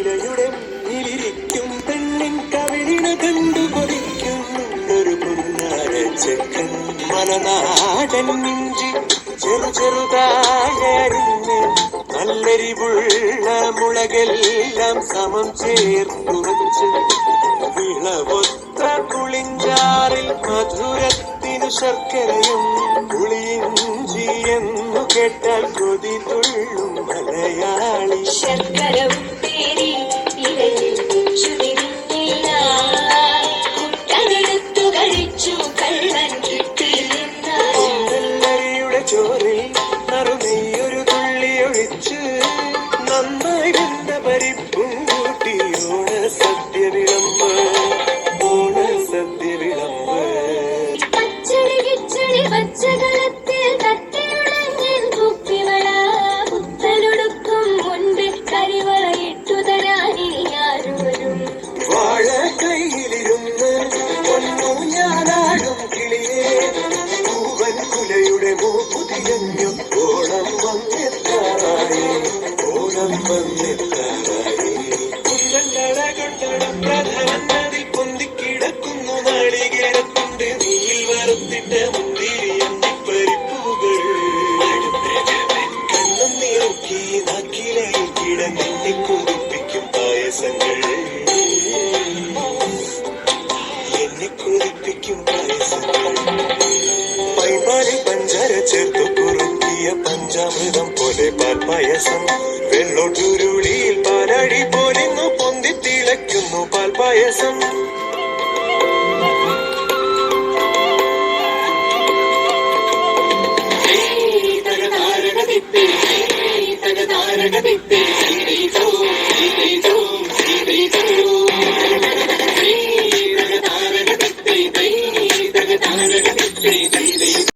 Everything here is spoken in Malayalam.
ശിലയുടെ മുന്നിലിരിക്കും പെണ്ണിൻ കവിളിന് കണ്ടു കൊതിക്കുന്നൊരു പുന്നാരച്ചക്കൻ മനനാടൻ ഇഞ്ചി ചെറുതായരിഞ്ഞ് നല്ലെരിവുള്ള മുളകെല്ലാം സമം ചേർത്തു വച്ച് വിളവൊത്ത പുളിഞ്ചാറിൽ മധുരത്തിനു ശർക്കരയും പുളിയിഞ്ചി എന്നു കേട്ടാൽ കൊതി തുള്ളും മലയാളി. ശർക്കര ഉപ്പേരി ഇലയിൽ ചുതിരിഞ്ഞില്ല, കുട്ടനെടുത്തു കഴിച്ചു കള്ളൻ കിട്ടിയിരുന്ന യുടെ ചോറിൽ നറുനെയ്യൊരു തുള്ളി ഒഴിച്ച് നന്നായി വെന്ത പരിപ്പും കൂട്ടി ഓണ സദ്യ വിളമ്പ്, ഓണ സദ്യ വിളമ്പ്. പച്ചടി കിച്ചടി പച്ചകളത്തിൽ തട്ടിയുടഞ്ഞൻ കുപ്പിവള പുത്തലൊടുക്കും മുൻപ് കരിവളയിട്ടു തരാനി ആരോരും. വാഴ കയ്യിലിരുന്ന് പൊന്നു ഞാനാടും കിളിയേ പൂവൻ കുലയുടെ മൂപ്പുതിരഞ്ഞു ഓണം വന്നെത്താറായി, ഓണം വന്നെത്താറായി. കുന്നണ്ടട കൊണ്ടടം പ്രധാനം നദി പൊന്തിക്കിടക്കുന്നു നാളികേരത്തിന്റെ നീൽ വറുത്തിട്ട മുന്തിരി അണ്ടിപ്പരിപ്പുകൾ. കണ്ണും നീർക്കി നാക്കിലെ കിടങ്ങി കുതിപ്പിക്കും പായസങ്ങൾ, എന്നെ കൊതിപ്പിക്കും പായസങ്ങൾ. പൈമാലിൽ പഞ്ചാര ചേർത്തു കുറുക്കിയ പഞ്ചാമൃതം പോലെ പാൽപായസം. വെള്ളോട്ടുരുളിയിൽ പാലടി പോലിന്നു പൊന്തിത്തിളയ്ക്കുന്നു പാൽപായസം. തകതാരകതിപ്പേ